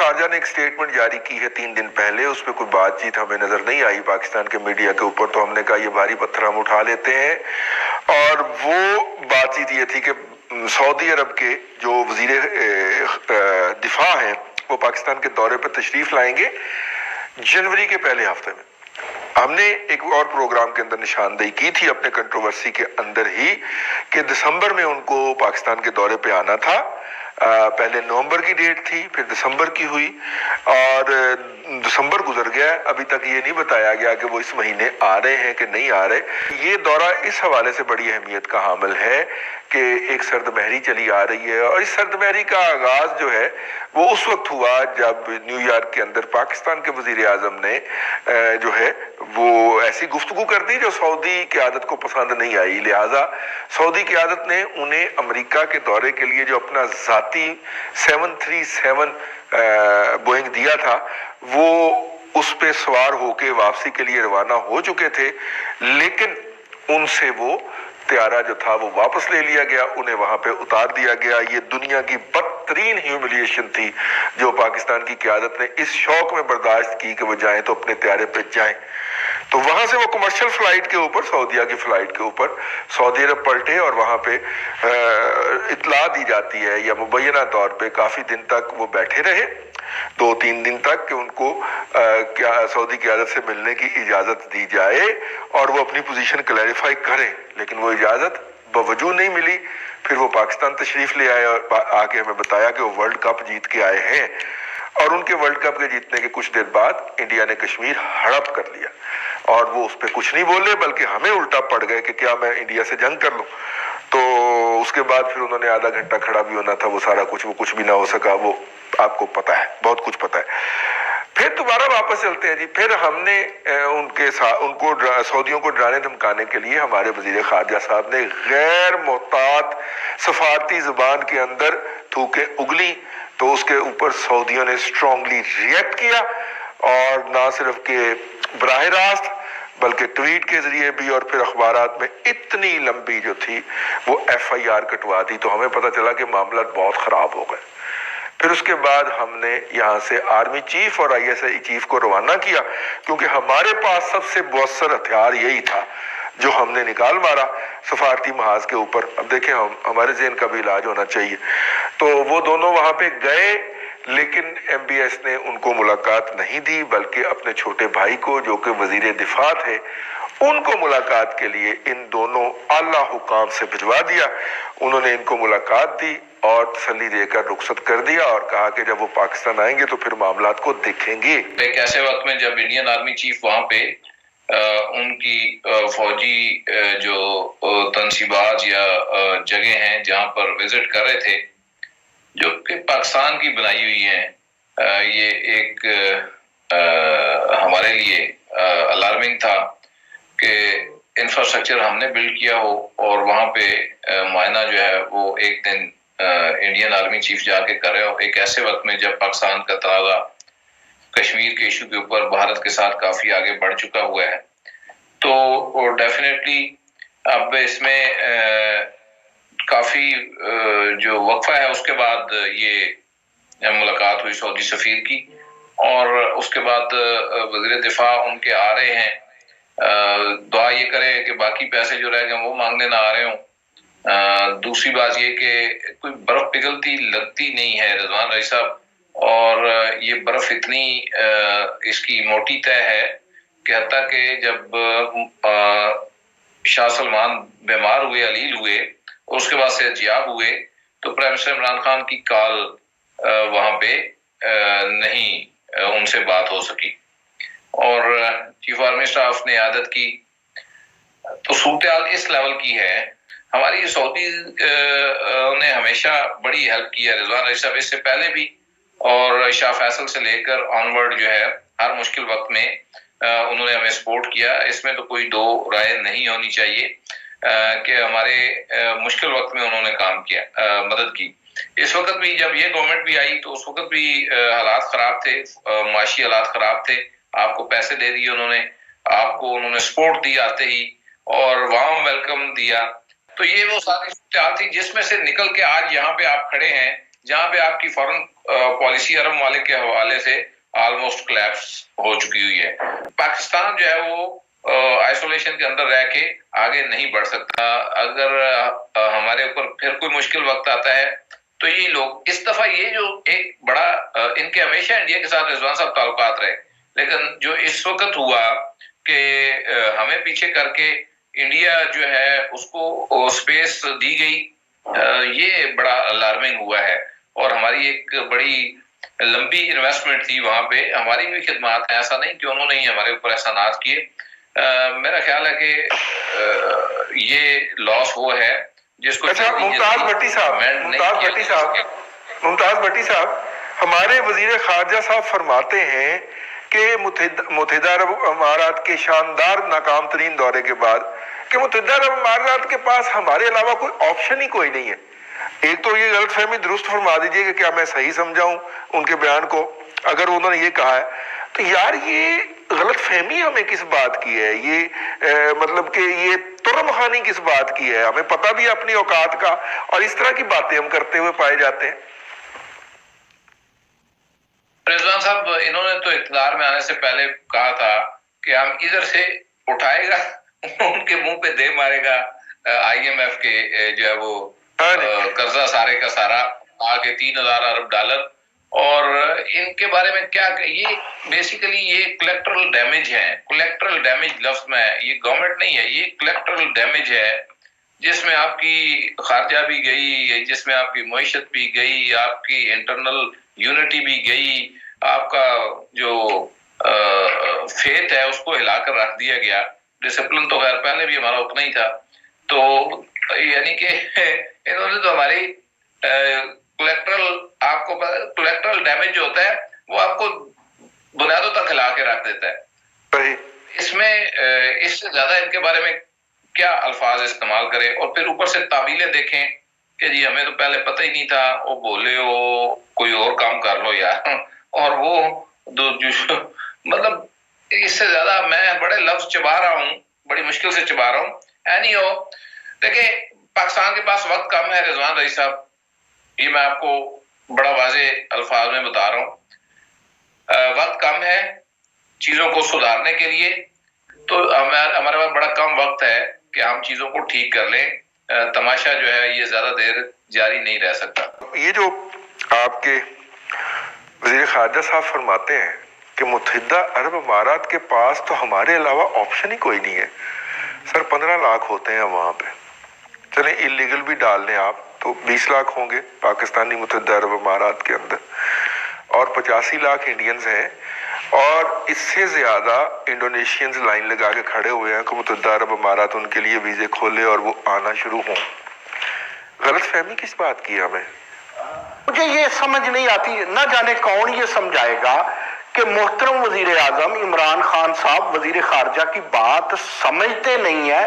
خارجہ نے ایک اسٹیٹمنٹ جاری کی ہے 3 دن پہلے, اس پہ کوئی بات چیت ہمیں نظر نہیں آئی پاکستان کے میڈیا کے اوپر, تو ہم نے کہا یہ بھاری پتھر ہم اٹھا لیتے ہیں. اور وہ بات چیت یہ تھی کہ سعودی عرب کے جو وزیر دفاع ہیں وہ پاکستان کے دورے پر تشریف لائیں گے جنوری کے پہلے ہفتے میں. ہم نے ایک اور پروگرام کے اندر نشاندہی کی تھی اپنے کنٹروورسی کے اندر ہی کہ دسمبر میں ان کو پاکستان کے دورے پہ آنا تھا. پہلے نومبر کی ڈیٹ تھی, پھر دسمبر کی ہوئی, اور دسمبر گزر گیا, ابھی تک یہ نہیں بتایا گیا کہ وہ اس مہینے آ رہے ہیں کہ نہیں آ رہے. یہ دورہ اس حوالے سے بڑی اہمیت کا حامل ہے کہ ایک سرد مہری چلی آ رہی ہے, اور اس سرد مہری کا آغاز جو ہے وہ اس وقت ہوا جب نیو یارک کے اندر پاکستان کے وزیر اعظم نے جو ہے وہ ایسی گفتگو کر دی جو سعودی قیادت کو پسند نہیں آئی. لہٰذا سعودی قیادت نے انہیں امریکہ کے دورے کے لیے جو اپنا ذاتی 737 بوئنگ دیا تھا وہ اس پہ سوار ہو کے واپسی کے لیے روانہ ہو چکے تھے, لیکن ان سے وہ طیارہ جو تھا وہ واپس لے لیا گیا, انہیں وہاں پہ اتار دیا گیا. یہ دنیا کی بدترین ہیوملیشن تھی جو پاکستان کی قیادت نے اس شوق میں برداشت کی کہ وہ جائیں تو اپنے طیارے پہ جائیں. تو وہاں سے وہ کمرشل فلائٹ کے اوپر, سعودیہ کی فلائٹ کے اوپر سعودی عرب پلٹے, اور وہاں پہ اطلاع دی جاتی ہے یا مبینہ طور پہ کافی دن تک وہ بیٹھے رہے, 2-3 دن تک, کہ ان کو سعودی قیادت سے ملنے کی اجازت دی جائے اور وہ اپنی پوزیشن کلیریفائی کریں, لیکن وہ اجازت باوجود نہیں ملی. پھر وہ پاکستان تشریف لے آئے اور آ کے ہمیں بتایا کہ وہ ورلڈ کپ جیت کے آئے ہیں, اور ان کے ورلڈ کپ کے جیتنے کے کچھ دیر بعد انڈیا نے کشمیر ہڑپ کر لیا, اور وہ اس پہ کچھ نہیں بولے بلکہ ہمیں الٹا پڑ گئے کہ کیا میں انڈیا سے جنگ کر لوں. تو اس کے بعد پھر انہوں نے آدھا گھنٹہ کھڑا بھی ہونا تھا, وہ سارا کچھ, وہ کچھ بھی نہ ہو سکا, وہ آپ کو پتا ہے, بہت کچھ پتا ہے. پھر دوبارہ واپس چلتے ہیں جی. پھر ہم نے ان کو سعودیوں کو ڈرانے دھمکانے کے لیے ہمارے وزیر خارجہ صاحب نے غیر محتاط سفارتی زبان کے اندر تھوکے اگلی, تو اس کے اوپر سعودیوں نے اسٹرانگلی ریئیکٹ کیا, اور نہ صرف کہ براہ راست بلکہ ٹویٹ کے ذریعے بھی, اور پھر اخبارات میں اتنی لمبی جو تھی وہ FIR کٹوا دی. تو ہمیں پتہ چلا کہ معاملات بہت خراب ہو گئے. پھر اس کے بعد ہم نے یہاں سے آرمی چیف اور ISI چیف کو روانہ کیا, کیونکہ ہمارے پاس سب سے مؤثر ہتھیار یہی تھا جو ہم نے نکال مارا سفارتی محاذ کے اوپر. اب دیکھیں ہمارے ذہن کا بھی علاج ہونا چاہیے. تو وہ دونوں وہاں پہ گئے, لیکن MBS نے ان کو ملاقات نہیں دی, بلکہ اپنے چھوٹے بھائی کو جو کہ وزیر دفاع تھے ان کو ملاقات کے لیے ان دونوں اعلیٰ حکام سے بھجوا دیا. انہوں نے ان کو ملاقات دی اور تسلی دے کر رخصت کر دیا, اور کہا کہ جب وہ پاکستان آئیں گے تو پھر معاملات کو دیکھیں گے. ایک ایسے وقت میں جب انڈین آرمی چیف وہاں پہ ان کی فوجی جو تنصیبات یا جگہ ہیں جہاں پر وزٹ کر رہے تھے جو کہ پاکستان کی بنائی ہوئی ہیں, یہ ایک ہمارے لیے الارمنگ تھا کہ انفراسٹرکچر ہم نے بلڈ کیا ہو اور وہاں پہ معائنہ جو ہے وہ ایک دن انڈین آرمی چیف جا کے کر رہے ہو, ایک ایسے وقت میں جب پاکستان کا تنازع کشمیر کے ایشو کے اوپر بھارت کے ساتھ کافی آگے بڑھ چکا ہوا ہے. تو ڈیفینیٹلی اب اس میں کافی جو وقفہ ہے اس کے بعد یہ ملاقات ہوئی سعودی سفیر کی, اور اس کے بعد وزیر دفاع ان کے آ رہے ہیں. دعا یہ کرے کہ باقی پیسے جو رہ گئے وہ مانگنے نہ آ رہے ہوں. دوسری بات یہ کہ کوئی برف پگھلتی لگتی نہیں ہے رضوان رائی صاحب, اور یہ برف اتنی اس کی موٹی طے ہے کہ حتیٰ کہ جب شاہ سلمان بیمار ہوئے, علیل ہوئے, اور اس کے بعد صحتیاب ہوئے, تو پرائم منسٹر عمران خان کی کال وہاں پہ نہیں ان سے بات ہو سکی, اور چیف آرمی اسٹاف نے عادت کی. تو صورتحال اس لیول کی ہے. ہماری سعودی نے ہمیشہ بڑی ہیلپ کی ہے رضوان رائی صاحب, اس سے پہلے بھی, اور شاہ فیصل سے لے کر آنورڈ جو ہے ہر مشکل وقت میں انہوں نے ہمیں سپورٹ کیا. اس میں تو کوئی دو رائے نہیں ہونی چاہیے کہ ہمارے مشکل وقت میں انہوں نے کام کیا, مدد کی. اس وقت بھی جب یہ گورنمنٹ بھی آئی تو اس وقت بھی حالات خراب تھے, معاشی حالات خراب تھے. آپ کو پیسے دے دیے انہوں نے, آپ کو انہوں نے سپورٹ دی آتے ہی, اور وارم ویلکم دیا. تو یہ وہ ساری صورتحال تھی جس میں سے نکل کے آج یہاں پہ آپ کھڑے ہیں جہاں پہ آپ کی فورن پالیسی عرب ممالک کے حوالے سے آلموسٹ کلیپس ہو چکی ہوئی ہے. پاکستان جو ہے وہ آئسولیشن کے اندر رہ کے آگے نہیں بڑھ سکتا. اگر ہمارے اوپر پھر کوئی مشکل وقت آتا ہے تو یہ لوگ اس دفعہ یہ جو ایک بڑا ان کے ہمیشہ انڈیا کے ساتھ رضوان صاحب تعلقات رہے، لیکن جو اس وقت ہوا کہ ہمیں پیچھے کر کے انڈیا جو ہے اس کو سپیس دی گئی، یہ بڑا الارمنگ ہوا ہے. اور ہماری ایک بڑی لمبی انویسٹمنٹ تھی وہاں پہ، ہماری بھی خدمات ہیں، ایسا نہیں کہ انہوں نے ہی ہمارے اوپر احسانات کیے. میرا خیال ہے کہ یہ لاس وہ ہے جس کو ممتاز بھٹی صاحب ہمارے وزیر خارجہ صاحب فرماتے ہیں کہ متحدہ عرب امارات کے شاندار ناکام ترین دورے کے بعد کہ متحدہ عرب امارات کے پاس ہمارے علاوہ کوئی آپشن ہی کوئی نہیں ہے. ایک تو یہ غلط فہمی درست فرما دیجئے کہ کیا میں صحیح سمجھاؤں ان کے بیان کو، اگر انہوں نے یہ کہا ہے تو یار یہ غلط فہمی ہمیں کس بات کی ہے، یہ مطلب کہ یہ ترم خانی کس بات کی ہے، ہمیں پتہ بھی اپنی اوقات کا، اور اس طرح کی باتیں ہم کرتے ہوئے پائے جاتے ہیں. رضوان صاحب انہوں نے تو اقتدار میں آنے سے پہلے کہا تھا کہ ہم ادھر سے اٹھائے گا ان کے منہ پہ دے مارے گا آئی ایم ایف کے جو ہے وہ قرضہ سارے کا سارا آگے 3,000 ارب ڈالر. اور ان کے بارے میں کیا یہ بیسیکلی یہ کولیکٹرل ڈیمیج ہے. کولیکٹرل ڈیمیج لفظ میں یہ گورنمنٹ نہیں ہے، یہ کولیکٹرل ڈیمیج ہے جس میں آپ کی خارجہ بھی گئی، جس میں آپ کی معیشت بھی گئی، آپ کی انٹرنل یونٹی بھی گئی، آپ کا جو فیتھ ہے اس کو ہلا کر رکھ دیا گیا. ڈسپلن تو خیر پہلے بھی ہمارا اتنا ہی تھا. تو یعنی کہ انہوں نے تو ہماری کولیکٹرل، آپ کو کولیکٹرل ڈیمیج جو ہوتا ہے وہ آپ کو بنیادوں تک ہلا کے رکھ دیتا ہے. اس میں اس سے زیادہ ان کے بارے میں کیا الفاظ استعمال کرے، اور پھر اوپر سے تعبیلیں دیکھیں کہ جی ہمیں تو پہلے پتہ ہی نہیں تھا، وہ بولے ہو کوئی اور کام کر لو یار. اور وہ مطلب اس سے زیادہ میں بڑے لفظ چبا رہا ہوں، بڑی مشکل سے چبا رہا ہوں. اینی ہو دیکھیں پاکستان کے پاس وقت کم ہے رضوان رئیس صاحب، یہ میں آپ کو بڑا واضح الفاظ میں بتا رہا ہوں. وقت کم ہے چیزوں کو سدھارنے کے لیے، تو ہمارے پاس بڑا کم وقت ہے کہ ہم چیزوں کو ٹھیک کر لیں. تماشا جو ہے یہ زیادہ دیر جاری نہیں رہ سکتا. یہ جو آپ کے وزیر خارجہ صاحب فرماتے ہیں کہ متحدہ عرب امارات کے پاس تو ہمارے علاوہ آپشن ہی کوئی نہیں ہے. سر 15 لاکھ ہوتے ہیں وہاں پہ، چلیں اللیگل بھی ڈال لیں آپ تو 20 لاکھ ہوں گے پاکستانی متحدہ عرب امارات کے اندر، اور 85 لاکھ انڈینز ہیں، اور اس سے زیادہ انڈونیشینز لائن لگا کے کھڑے ہوئے ہیں کہ متحدہ عرب امارات ان کے لیے ویزے کھولے اور وہ آنا شروع ہوں. غلط فہمی کس بات کی ہمیں؟ مجھے یہ سمجھ نہیں آتی، نہ جانے کون یہ سمجھائے گا کہ محترم وزیر اعظم عمران خان صاحب وزیر خارجہ کی بات سمجھتے نہیں ہیں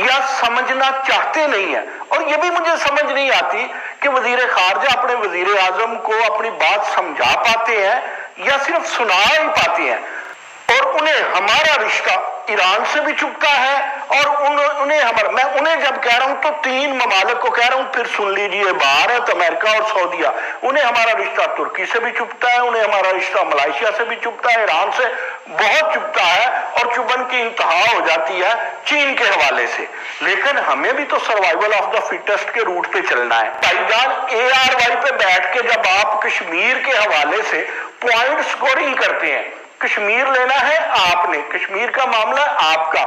یا سمجھنا چاہتے نہیں ہیں. اور یہ بھی مجھے سمجھ نہیں آتی کہ وزیر خارجہ اپنے وزیر اعظم کو اپنی بات سمجھا پاتے ہیں یا صرف سنا ہی پاتے ہیں. اور انہیں ہمارا رشتہ ایران سے بھی چپتا ہے، اور انہیں ہمارا، میں انہیں جب کہہ رہا ہوں تو 3 ممالک کو کہہ رہا ہوں، پھر سن لیجئے بھارت، امریکہ اور سعودیہ. انہیں ہمارا رشتہ ترکی سے بھی چپتا ہے، انہیں ہمارا رشتہ ملائیشیا سے بھی چپتا ہے، ایران سے بہت چپتا ہے، اور چبن کی انتہا ہو جاتی ہے چین کے حوالے سے. لیکن ہمیں بھی تو سروائیول آف دا فٹسٹ کے روٹ پہ چلنا ہے. بھائی جان ARY پہ بیٹھ کے جب آپ کشمیر کے حوالے سے پوائنٹ سکورنگ کرتے ہیں، کشمیر لینا ہے آپ نے، کشمیر کا معاملہ آپ کا،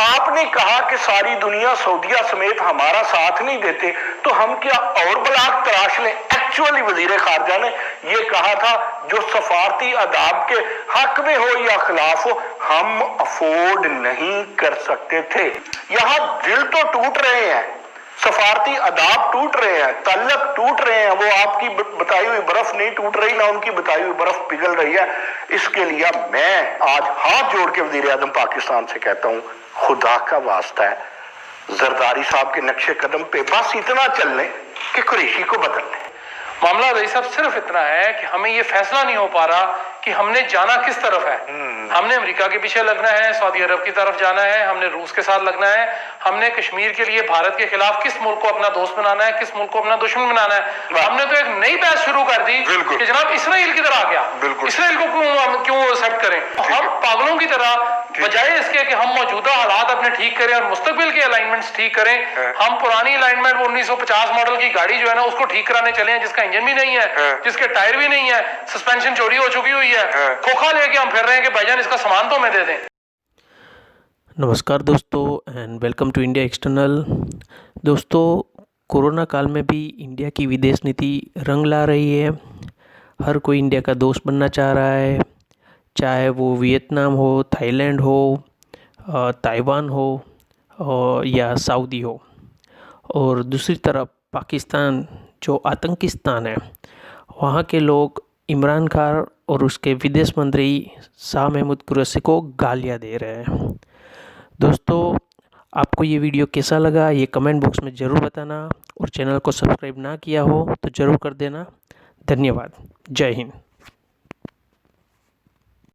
آپ نے کہا کہ ساری دنیا سعودیہ سمیت ہمارا ساتھ نہیں دیتے، تو ہم کیا اور بلاک تراش لیں؟ ایکچولی وزیر خارجہ نے یہ کہا تھا جو سفارتی آداب کے حق میں ہو یا خلاف ہو ہم افورڈ نہیں کر سکتے تھے. یہاں دل تو ٹوٹ رہے ہیں، سفارتی آداب ٹوٹ رہے ہیں، تعلق ٹوٹ رہے ہیں، وہ آپ کی بتائی ہوئی برف نہیں ٹوٹ رہی، نہ ان کی بتائی ہوئی برف پگھل رہی ہے. اس کے لیے میں آج ہاتھ جوڑ کے وزیر اعظم پاکستان سے کہتا ہوں، خدا کا واسطہ ہے زرداری صاحب کے نقش قدم پہ بس اتنا چل لیں کہ قریشی کو بدل لیں. معاملہ رئیس صاحب صرف اتنا ہے کہ ہمیں یہ فیصلہ نہیں ہو پا رہا کہ ہم نے جانا کس طرف ہے. ہم نے امریکہ کے پیچھے لگنا ہے, سعودی عرب کی طرف جانا ہے, ہم نے روس کے ساتھ لگنا ہے, ہم نے کشمیر کے لیے بھارت کے خلاف کس ملک کو اپنا دوست بنانا ہے, کس ملک کو اپنا دشمن بنانا ہے. ہم نے تو ایک نئی بحث شروع کر دی کہ جناب اسرائیل کی طرح آ گیا, اسرائیل کو کیوں ایکسپٹ کریں. ہم پاگلوں کی طرح بجائے اس کے کہ ہم موجودہ حالات اپنے ٹھیک کریں اور مستقبل کے الائنمنٹس ٹھیک کریں, ہم پرانی الائنمنٹ 1950 ماڈل کی گاڑی جو ہے نا اس کو ٹھیک کرانے چلے ہیں, جس کا انجن بھی نہیں ہے, جس کے ٹائر بھی نہیں ہے, سسپینشن چوری ہو چکی ہوئی ہے, کھوکھا لے کے ہم پھر رہے ہیں کہ بھائی جان اس کا سامان تو ہمیں دے دیں. نمسکار دوستو and welcome to India external. دوستو, کورونا کال میں بھی انڈیا کی ودیش نیتی رنگ لا رہی ہے. ہر کوئی انڈیا کا دوست بننا چاہ رہا ہے, چاہے وہ ویتنام ہو, تھائی لینڈ ہو, تائیوان ہو یا سعودی ہو. اور دوسری طرف پاکستان جو آتنکستان ہے, وہاں کے لوگ عمران خان اور اس کے ودیش منتری شاہ محمود قریشی کو گالیاں دے رہے ہیں. دوستو, آپ کو یہ ویڈیو کیسا لگا یہ کمنٹ باکس میں ضرور بتانا, اور چینل کو سبسکرائب نہ کیا ہو تو ضرور کر دینا. دھنیہ واد. جے ہند.